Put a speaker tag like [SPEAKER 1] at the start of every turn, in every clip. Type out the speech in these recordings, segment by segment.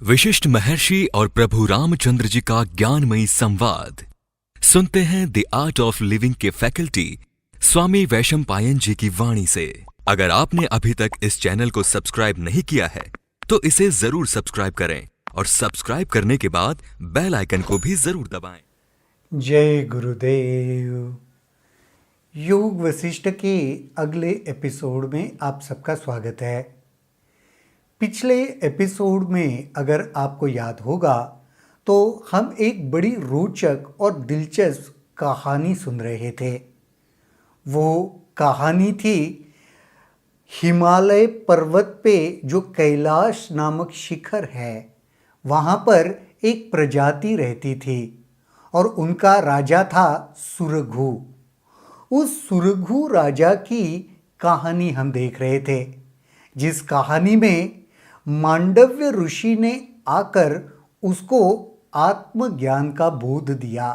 [SPEAKER 1] विशिष्ट महर्षि और प्रभु रामचंद्र जी का ज्ञानमयी संवाद सुनते हैं द आर्ट ऑफ लिविंग के फैकल्टी स्वामी वैशंपायन जी की वाणी से। अगर आपने अभी तक इस चैनल को सब्सक्राइब नहीं किया है तो इसे जरूर सब्सक्राइब करें और सब्सक्राइब करने के बाद बेल आइकन को भी जरूर दबाएं।
[SPEAKER 2] जय गुरुदेव। योग वशिष्ठ के अगले एपिसोड में आप सबका स्वागत है। पिछले एपिसोड में अगर आपको याद होगा तो हम एक बड़ी रोचक और दिलचस्प कहानी सुन रहे थे। वो कहानी थी हिमालय पर्वत पे जो कैलाश नामक शिखर है, वहाँ पर एक प्रजाति रहती थी और उनका राजा था सुरघु। उस सुरघु राजा की कहानी हम देख रहे थे, जिस कहानी में मांडव्य ऋषि ने आकर उसको आत्मज्ञान का बोध दिया।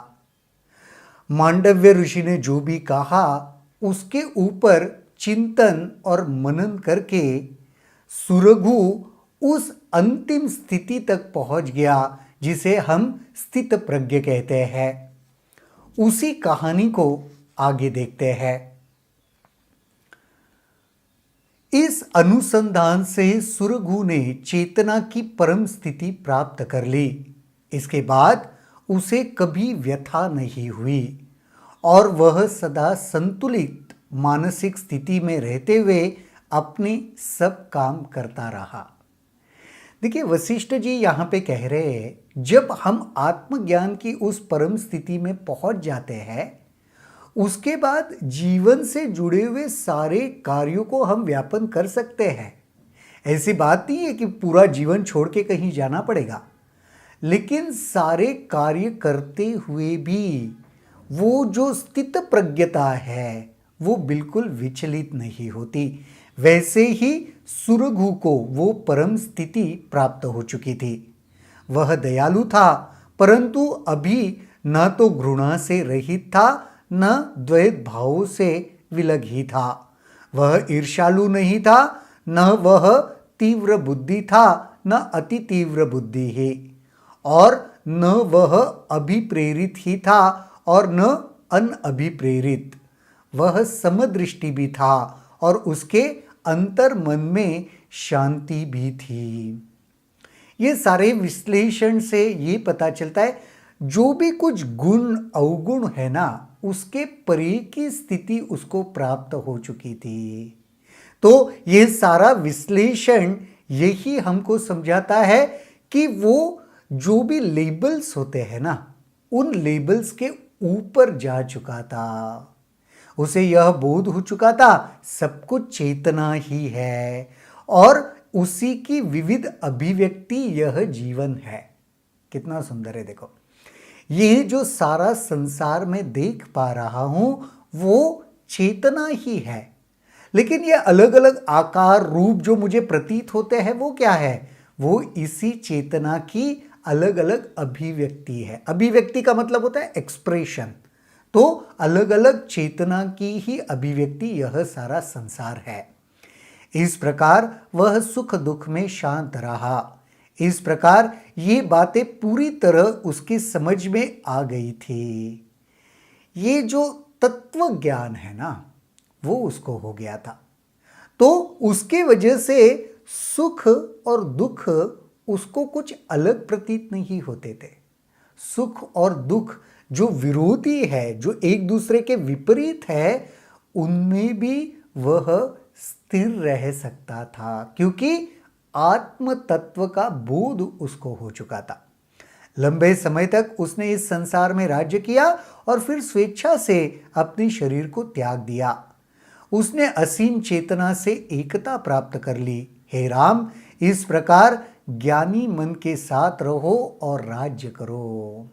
[SPEAKER 2] मांडव्य ऋषि ने जो भी कहा उसके ऊपर चिंतन और मनन करके सुरघु उस अंतिम स्थिति तक पहुंच गया जिसे हम स्थित प्रज्ञ कहते हैं। उसी कहानी को आगे देखते हैं। इस अनुसंधान से सुरघु ने चेतना की परम स्थिति प्राप्त कर ली। इसके बाद उसे कभी व्यथा नहीं हुई और वह सदा संतुलित मानसिक स्थिति में रहते हुए अपने सब काम करता रहा। देखिए, वशिष्ठ जी यहाँ पे कह रहे हैं, जब हम आत्मज्ञान की उस परम स्थिति में पहुंच जाते हैं, उसके बाद जीवन से जुड़े हुए सारे कार्यों को हम व्यापन कर सकते हैं। ऐसी बात नहीं है कि पूरा जीवन छोड़ के कहीं जाना पड़ेगा, लेकिन सारे कार्य करते हुए भी वो जो स्थित प्रज्ञता है वो बिल्कुल विचलित नहीं होती। वैसे ही सुरघु को वो परम स्थिति प्राप्त हो चुकी थी। वह दयालु था, परंतु अभी न तो घृणा से रहित था न द्वैत भावों से विलग ही था। वह ईर्ष्यालु नहीं था, न वह तीव्र बुद्धि था, न अति तीव्र बुद्धि ही, और न वह अभिप्रेरित ही था और न अनअभिप्रेरित। वह समदृष्टि भी था और उसके अंतर मन में शांति भी थी। ये सारे विश्लेषण से ये पता चलता है, जो भी कुछ गुण अवगुण है ना, उसके परे की स्थिति उसको प्राप्त हो चुकी थी। तो ये सारा विश्लेषण यही हमको समझाता है कि वो जो भी लेबल्स होते हैं ना, उन लेबल्स के ऊपर जा चुका था। उसे यह बोध हो चुका था सब कुछ चेतना ही है और उसी की विविध अभिव्यक्ति यह जीवन है। कितना सुंदर है। देखो, ये जो सारा संसार में देख पा रहा हूं वो चेतना ही है, लेकिन ये अलग अलग आकार रूप जो मुझे प्रतीत होते हैं वो क्या है? वो इसी चेतना की अलग अलग अभिव्यक्ति है। अभिव्यक्ति का मतलब होता है एक्सप्रेशन। तो अलग अलग चेतना की ही अभिव्यक्ति यह सारा संसार है। इस प्रकार वह सुख दुख में शांत रहा। इस प्रकार ये बातें पूरी तरह उसकी समझ में आ गई थी। ये जो तत्व ज्ञान है ना, वो उसको हो गया था। तो उसके वजह से सुख और दुख उसको कुछ अलग प्रतीत नहीं होते थे। सुख और दुख जो विरोधी है, जो एक दूसरे के विपरीत है, उनमें भी वह स्थिर रह सकता था, क्योंकि आत्म तत्व का बोध उसको हो चुका था। लंबे समय तक उसने इस संसार में राज्य किया और फिर स्वेच्छा से अपने शरीर को त्याग दिया। उसने असीम चेतना से एकता प्राप्त कर ली। हे राम, इस प्रकार ज्ञानी मन के साथ रहो और राज्य करो।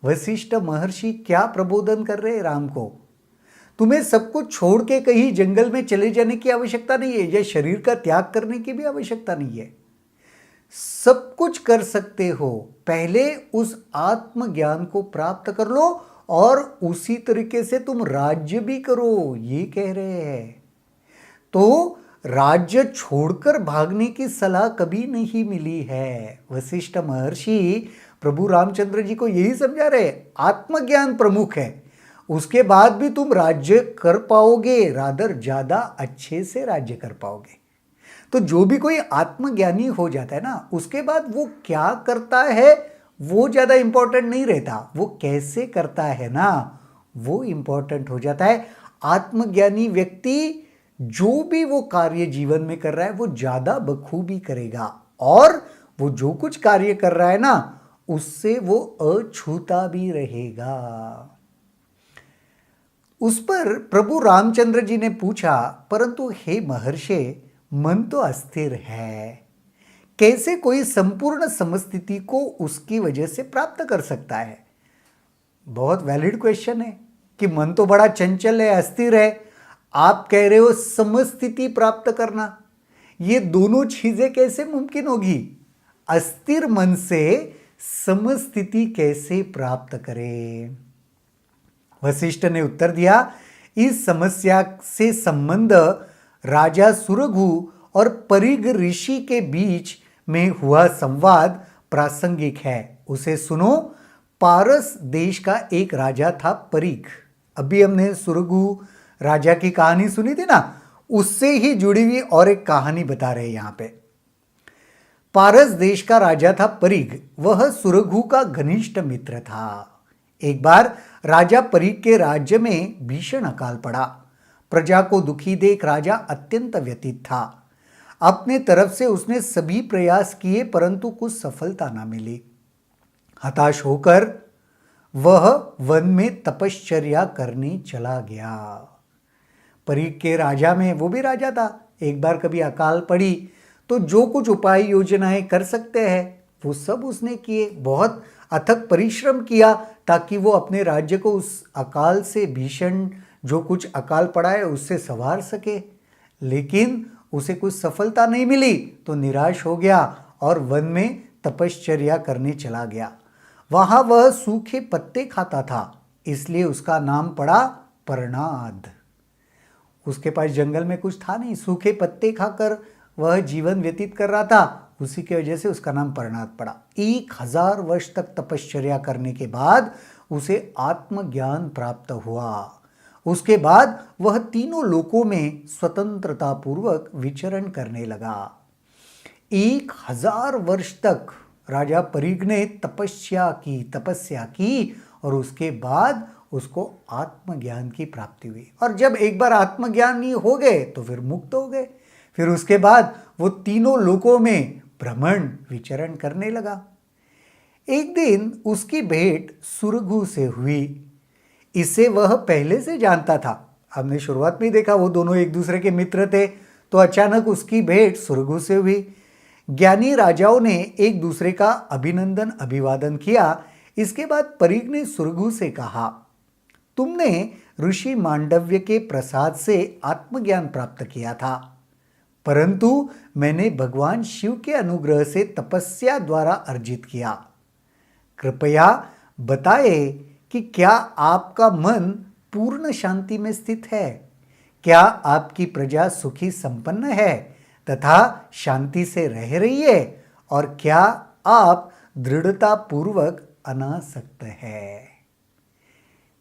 [SPEAKER 2] वशिष्ठ महर्षि क्या प्रबोधन कर रहे हैं राम को? तुम्हें सब कुछ छोड़ के कहीं जंगल में चले जाने की आवश्यकता नहीं है, या शरीर का त्याग करने की भी आवश्यकता नहीं है। सब कुछ कर सकते हो, पहले उस आत्मज्ञान को प्राप्त कर लो और उसी तरीके से तुम राज्य भी करो, ये कह रहे हैं। तो राज्य छोड़कर भागने की सलाह कभी नहीं मिली है। वशिष्ठ महर्षि प्रभु रामचंद्र जी को यही समझा रहे, आत्मज्ञान प्रमुख है, उसके बाद भी तुम राज्य कर पाओगे, रादर ज्यादा अच्छे से राज्य कर पाओगे। तो जो भी कोई आत्मज्ञानी हो जाता है ना, उसके बाद वो क्या करता है वो ज्यादा इंपॉर्टेंट नहीं रहता, वो कैसे करता है ना वो इंपॉर्टेंट हो जाता है। आत्मज्ञानी व्यक्ति जो भी वो कार्य जीवन में कर रहा है वो ज्यादा बखूबी करेगा, और वो जो कुछ कार्य कर रहा है ना उससे वो अछूता भी रहेगा। उस पर प्रभु रामचंद्र जी ने पूछा, परंतु हे महर्षि, मन तो अस्थिर है, कैसे कोई संपूर्ण समस्थिति को उसकी वजह से प्राप्त कर सकता है? बहुत वैलिड क्वेश्चन है कि मन तो बड़ा चंचल है, अस्थिर है, आप कह रहे हो समस्थिति प्राप्त करना, ये दोनों चीजें कैसे मुमकिन होगी? अस्थिर मन से समस्थिति कैसे प्राप्त करें? वशिष्ठ ने उत्तर दिया, इस समस्या से संबंध राजा सुरघु और परिग ऋषि के बीच में हुआ संवाद प्रासंगिक है, उसे सुनो। पारस देश का एक राजा था परिग। अभी हमने सुरघु राजा की कहानी सुनी थी ना, उससे ही जुड़ी हुई और एक कहानी बता रहे हैं यहां पे। पारस देश का राजा था परिग, वह सुरघु का घनिष्ठ मित्र था। एक बार राजा परिग के राज्य में भीषण अकाल पड़ा। प्रजा को दुखी देख राजा अत्यंत व्यथित था। अपने तरफ से उसने सभी प्रयास किए परंतु कुछ सफलता न मिली। हताश होकर वह वन में तपश्चर्या करने चला गया। परिग के राजा में, वो भी राजा था, एक बार कभी अकाल पड़ी तो जो कुछ उपाय योजनाएं कर सकते हैं वो सब उसने किए, बहुत अथक परिश्रम किया ताकि वो अपने राज्य को उस अकाल से, भीषण जो कुछ अकाल पड़ा है उससे संवार सके। लेकिन उसे कुछ सफलता नहीं मिली तो निराश हो गया और वन में तपश्चर्या करने चला गया। वहां वह सूखे पत्ते खाता था, इसलिए उसका नाम पड़ा परनाद। उसके पास जंगल में कुछ था नहीं, सूखे पत्ते खाकर वह जीवन व्यतीत कर रहा था, उसी की वजह से उसका नाम परनाद पड़ा। 1000 वर्ष तक तपश्चर्या करने के बाद उसे आत्मज्ञान प्राप्त हुआ। उसके बाद वह तीनों लोकों में स्वतंत्रता पूर्वक विचरण करने लगा। 1000 वर्ष तक राजा परिग ने तपस्या की और उसके बाद उसको आत्मज्ञान की प्राप्ति हुई। और जब एक बार आत्मज्ञानी हो गए तो फिर मुक्त हो गए। फिर उसके बाद वो तीनों लोकों में भ्रमण विचरण करने लगा। एक दिन उसकी भेंट सुरघु से हुई। इसे वह पहले से जानता था। हमने शुरुआत में ही देखा वो दोनों एक दूसरे के मित्र थे, तो अचानक उसकी भेंट सुरघु से हुई। ज्ञानी राजाओं ने एक दूसरे का अभिनंदन अभिवादन किया। इसके बाद परिग ने सुरघु से कहा, तुमने ऋषि मांडव्य के प्रसाद से आत्मज्ञान प्राप्त किया था, परंतु मैंने भगवान शिव के अनुग्रह से तपस्या द्वारा अर्जित किया। कृपया बताए कि क्या आपका मन पूर्ण शांति में स्थित है? क्या आपकी प्रजा सुखी संपन्न है तथा शांति से रह रही है? और क्या आप दृढ़ता पूर्वक अनासक्त है?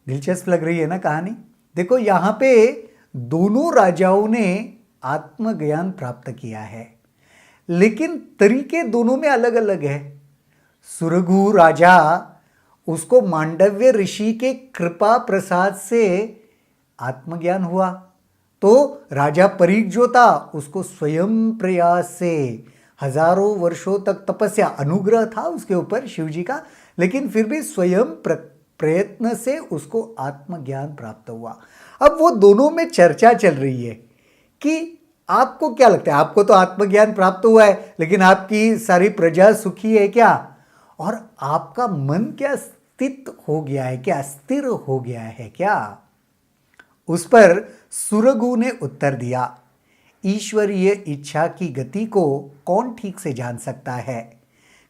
[SPEAKER 2] दिलचस्प लग रही है ना कहानी? देखो यहां पे दोनों राजाओं ने आत्मज्ञान प्राप्त किया है, लेकिन तरीके दोनों में अलग अलग है। सुरघु राजा, उसको मांडव्य ऋषि के कृपा प्रसाद से आत्मज्ञान हुआ, तो राजा परिग जो था उसको स्वयं प्रयास से हजारों वर्षों तक तपस्या, अनुग्रह था उसके ऊपर शिव जी का, लेकिन फिर भी स्वयं प्रयत्न से उसको आत्मज्ञान प्राप्त हुआ। अब वो दोनों में चर्चा चल रही है कि आपको क्या लगता है, आपको तो आत्मज्ञान प्राप्त हुआ है लेकिन आपकी सारी प्रजा सुखी है क्या? और आपका मन क्या स्थित हो गया है, क्या स्थिर हो गया है क्या? उस पर सुरघु ने उत्तर दिया, ईश्वरीय इच्छा की गति को कौन ठीक से जान सकता है?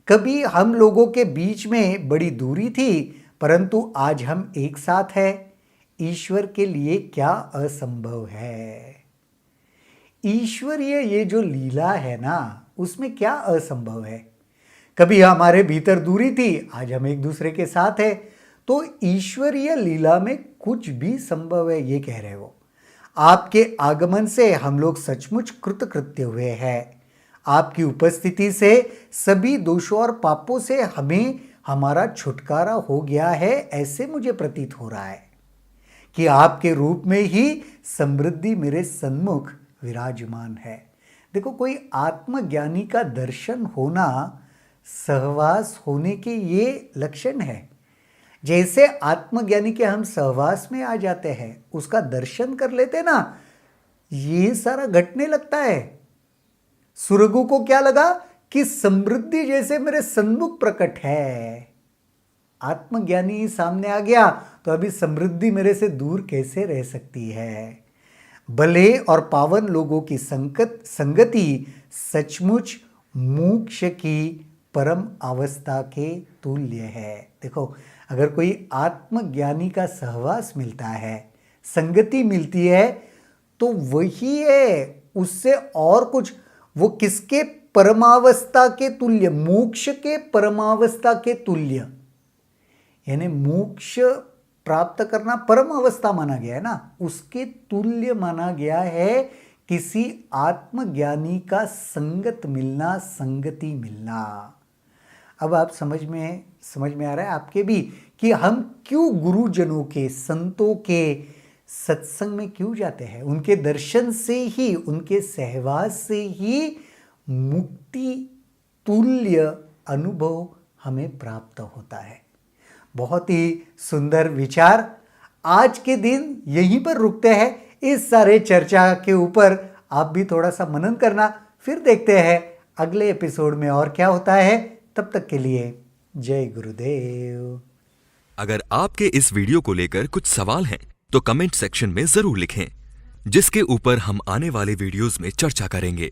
[SPEAKER 2] कभी हम लोगों के बीच में बड़ी दूरी थी, परंतु आज हम एक साथ हैं। ईश्वर के लिए क्या असंभव है? ईश्वरीय ये जो लीला है ना, उसमें क्या असंभव है। कभी हमारे भीतर दूरी थी, आज हम एक दूसरे के साथ है। तो ईश्वरीय लीला में कुछ भी संभव है, ये कह रहे हो। आपके आगमन से हम लोग सचमुच कृतकृत्य हुए हैं। आपकी उपस्थिति से सभी दोषों और पापों से हमें हमारा छुटकारा हो गया है, ऐसे मुझे प्रतीत हो रहा है कि आपके रूप में ही समृद्धि मेरे सन्मुख विराजमान है। देखो, कोई आत्मज्ञानी का दर्शन होना सहवास होने के ये लक्षण है। जैसे आत्मज्ञानी के हम सहवास में आ जाते हैं, उसका दर्शन कर लेते ना, ये सारा घटने लगता है। सुरगु को क्या लगा कि समृद्धि जैसे मेरे सन्मुख प्रकट है। आत्मज्ञानी सामने आ गया तो अभी समृद्धि मेरे से दूर कैसे रह सकती है। भले और पावन लोगों की संगति सचमुच मोक्ष की परम अवस्था के तुल्य है। देखो, अगर कोई आत्मज्ञानी का सहवास मिलता है, संगति मिलती है, तो वही है, उससे और कुछ। वो किसके परमावस्था के तुल्य, मोक्ष के परमावस्था के तुल्य, यानी मोक्ष प्राप्त करना परम अवस्था माना गया है ना, उसके तुल्य माना गया है किसी आत्मज्ञानी का संगत मिलना, संगति मिलना। अब आप समझ में आ रहा है आपके भी कि हम क्यों गुरुजनों के, संतों के सत्संग में क्यों जाते हैं। उनके दर्शन से ही, उनके सहवास से ही मुक्ति तुल्य अनुभव हमें प्राप्त होता है। बहुत ही सुंदर विचार। आज के दिन यहीं पर रुकते हैं। इस सारे चर्चा के ऊपर आप भी थोड़ा सा मनन करना, फिर देखते हैं अगले एपिसोड में और क्या होता है। तब तक के लिए जय गुरुदेव।
[SPEAKER 1] अगर आपके इस वीडियो को लेकर कुछ सवाल हैं तो कमेंट सेक्शन में जरूर लिखें, जिसके ऊपर हम आने वाले वीडियोस में चर्चा करेंगे।